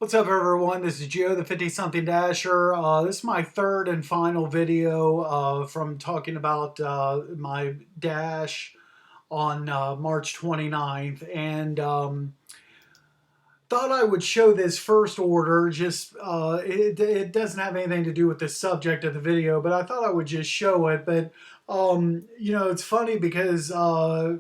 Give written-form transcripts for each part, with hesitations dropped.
What's up, everyone? This is Joe, the 50-something Dasher. This is my third and final video from talking about my dash on March 29th. And thought I would show this first order. Just it doesn't have anything to do with the subject of the video, but I thought I would just show it. But it's funny because a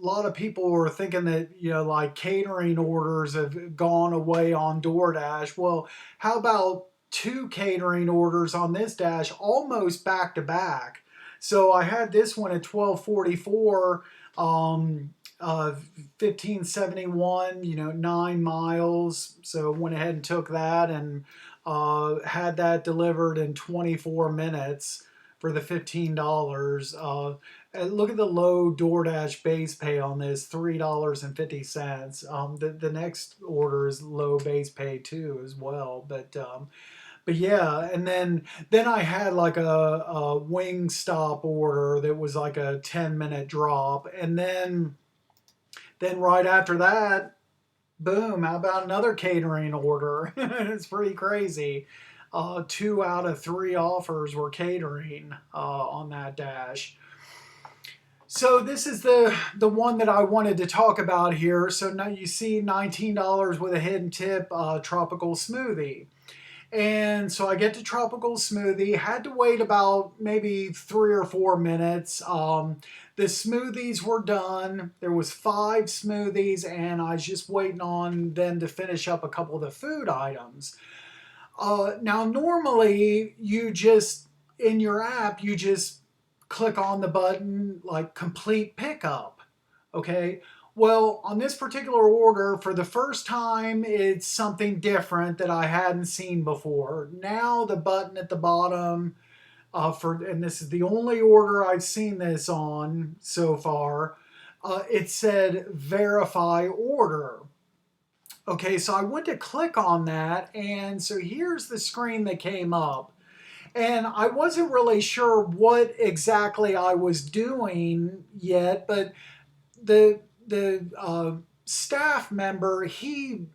lot of people were thinking that like catering orders have gone away on DoorDash. Well, how about two catering orders on this dash almost back to back? So I had this one at 12:44. Um, 1571, 9 miles. So went ahead and took that and had that delivered in 24 minutes for the $15. And look at the low DoorDash base pay on this, $3.50. The next order is low base pay too as well. But yeah, and then I had like a wing stop order that was like a 10-minute drop, and then right after that, boom, how about another catering order? It's pretty crazy. Two out of three offers were catering on that dash. So this is the one that I wanted to talk about here. So now you see $19 with a hidden tip, tropical smoothie. And so I get to tropical smoothie, had to wait about maybe 3 or 4 minutes. The smoothies were done. There was 5 smoothies, and I was just waiting on them to finish up a couple of the food items. Now, normally you just, in your app, you just click on the button like complete pickup. Okay. Well, on this particular order, for the first time, it's something different that I hadn't seen before. Now the button at the bottom and this is the only order I've seen this on so far, it said verify order. Okay, so I went to click on that, and so here's the screen that came up. And I wasn't really sure what exactly I was doing yet, but the staff member, he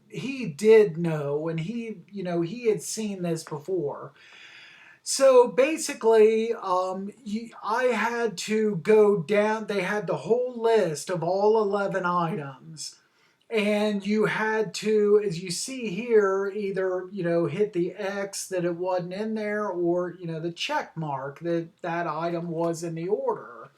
did know, and he had seen this before. So basically, I had to go down. They had the whole list of all 11 items, and you had to, as you see here, either hit the X that it wasn't in there, or the check mark that that item was in the order.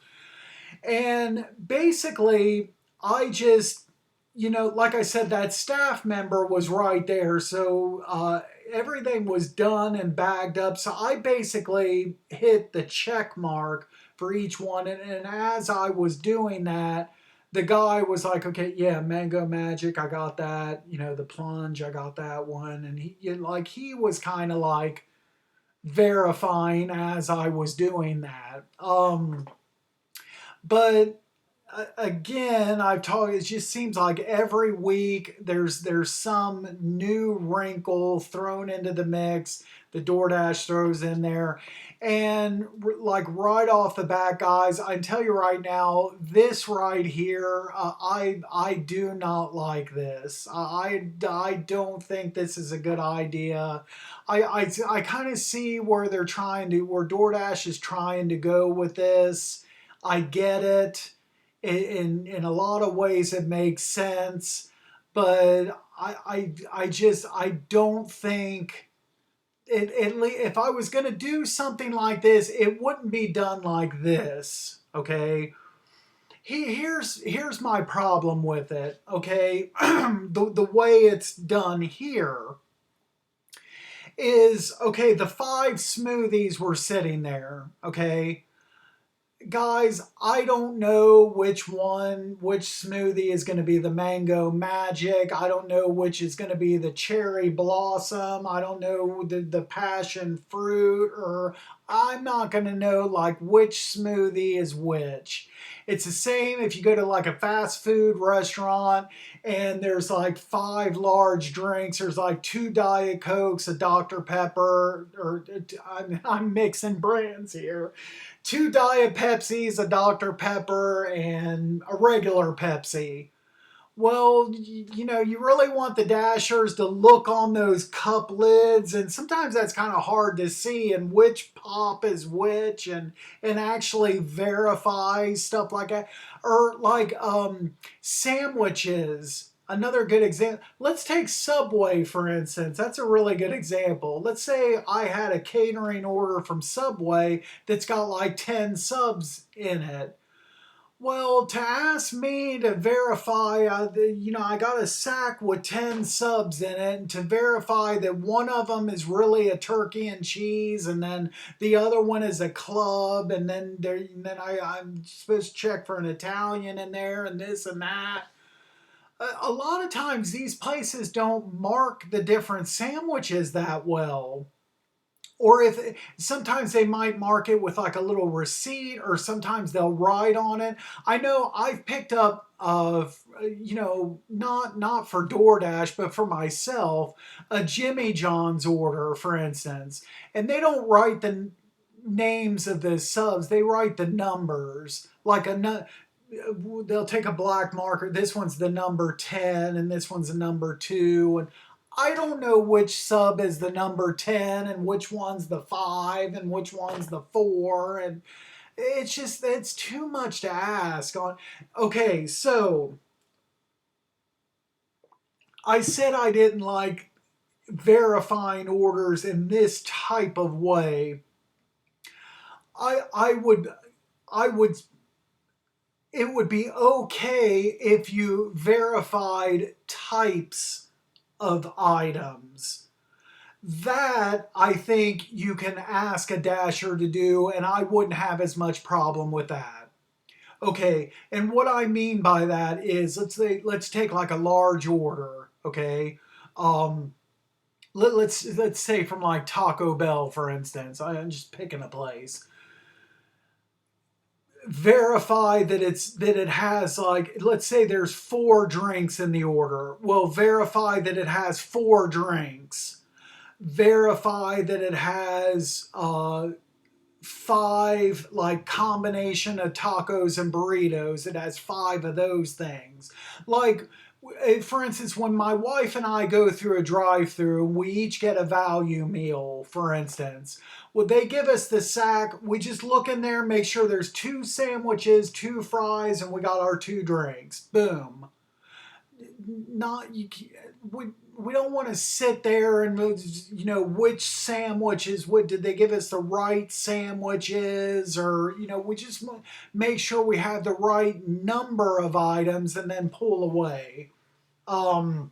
And basically, I just, like I said, that staff member was right there. So everything was done and bagged up. So I basically hit the check mark for each one. And as I was doing that, the guy was like, okay, yeah, Mango Magic, I got that. The plunge, I got that one. And he was kind of like verifying as I was doing that. But again, I've talked. It just seems like every week there's some new wrinkle thrown into the mix. The DoorDash throws in there, and like right off the bat, guys, I tell you right now, this right here, I do not like this. I don't think this is a good idea. I kind of see where where DoorDash is trying to go with this. I get it. In a lot of ways it makes sense, but I don't think if I was going to do something like this, it wouldn't be done like this. Okay, here's my problem with it. Okay, the way it's done here is, okay, the 5 smoothies were sitting there. Okay, guys, I don't know which smoothie is going to be the mango magic. I don't know which is going to be the cherry blossom. I don't know the passion fruit, or I'm not going to know like which smoothie is which. It's the same if you go to like a fast food restaurant and there's like 5 large drinks. There's like 2 Diet Cokes, a Dr. Pepper, or I'm mixing brands here. 2 Diet Pepsis, a Dr. Pepper, and a regular Pepsi. Well, you really want the Dashers to look on those cup lids, and sometimes that's kind of hard to see and which pop is which, and actually verify stuff like that. Or like sandwiches. Another good example. Let's take Subway for instance. That's a really good example. Let's say I had a catering order from Subway that's got like 10 subs in it. Well, to ask me to verify, I got a sack with 10 subs in it, and to verify that one of them is really a turkey and cheese, and then the other one is a club, and then I'm supposed to check for an Italian in there, and this and that. A lot of times, these places don't mark the different sandwiches that well, or if sometimes they might mark it with like a little receipt, or sometimes they'll write on it. I know I've picked up not for DoorDash but for myself, a Jimmy John's order for instance, and they don't write the names of the subs, they write the numbers, like they'll take a black marker. This one's the number 10 and this one's the number 2, and I don't know which sub is the number 10 and which one's the 5 and which one's the 4, and it's too much to ask on. Okay, so I said I didn't like verifying orders in this type of way. I would it would be okay if you verified types of items. That I think you can ask a dasher to do, and I wouldn't have as much problem with that. Okay, and what I mean by that is, let's take like a large order. Okay, um, let's say from like Taco Bell for instance. I'm just picking a place. Verify that it has, like, let's say there's 4 drinks in the order. Well, verify that it has 4 drinks. Verify that it has 5, like, combination of tacos and burritos. It has 5 of those things. Like, for instance, when my wife and I go through a drive-through, we each get a value meal, for instance. Well, they give us the sack. We just look in there, make sure there's 2 sandwiches, 2 fries, and we got our 2 drinks. Boom. Not you. We don't want to sit there and which sandwiches. What did they give us the right sandwiches, or we just make sure we have the right number of items and then pull away. Um,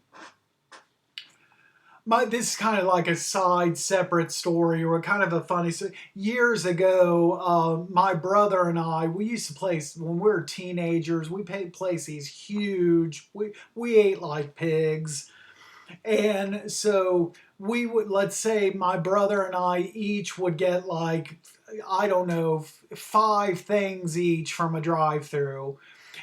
this is kind of like a side separate story, or kind of a funny years ago. My brother and I, we used to place when we were teenagers. We place these huge. We ate like pigs, and so we would, let's say my brother and I each would get like, I don't know, 5 things each from a drive-through,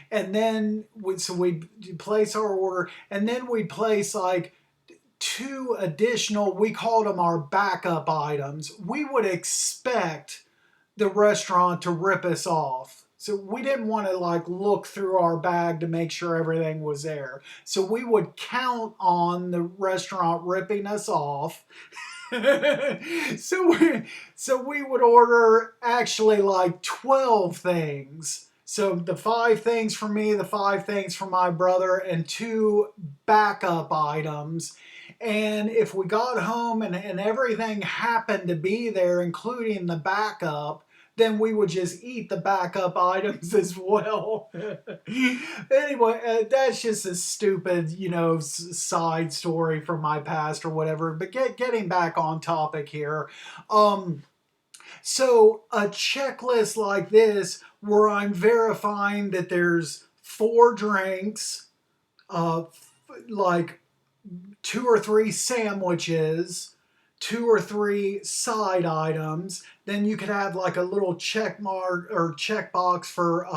and then we'd place our order, and then we'd place like 2 additional, we called them our backup items. We would expect the restaurant to rip us off. So we didn't want to like look through our bag to make sure everything was there. So we would count on the restaurant ripping us off. so we would order actually like 12 things. So the 5 things for me, the 5 things for my brother, and 2 backup items. And if we got home and everything happened to be there, including the backup, then we would just eat the backup items as well. Anyway, that's just a stupid, side story from my past or whatever. But getting back on topic here. So a checklist like this, where I'm verifying that there's 4 drinks, like 2 or 3 sandwiches, 2 or 3 side items. Then you could have like a little check mark or check box for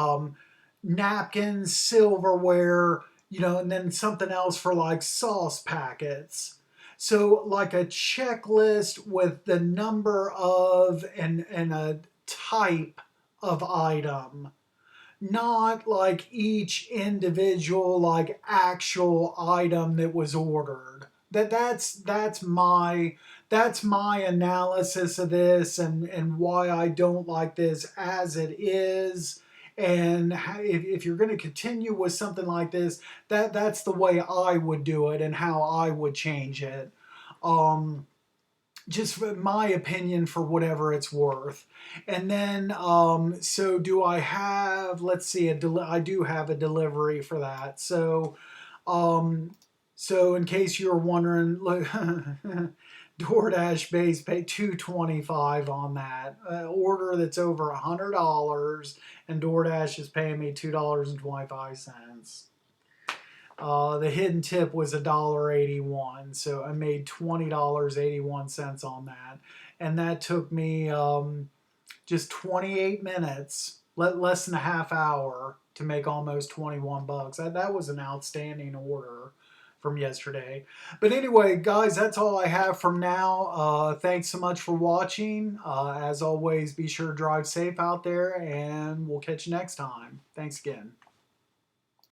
napkins, silverware, and then something else for like sauce packets. So like a checklist with the number of and a type of item. not like each individual like actual item that was ordered. That's my analysis of this, and why I don't like this as it is. And if you're going to continue with something like this, that's the way I would do it and how I would change it. Um, just my opinion for whatever it's worth. And then, so do I have? Let's see, I do have a delivery for that. Um, so in case you're wondering, look, DoorDash base pay $2.25 on that order that's over $100, and DoorDash is paying me $2.25. The hidden tip was $1.81, so I made $20.81 on that, and that took me just 28 minutes, less than a half hour, to make almost 21 bucks. That was an outstanding order from yesterday. But anyway, guys, that's all I have from now. Thanks so much for watching. As always, be sure to drive safe out there, and we'll catch you next time. Thanks again.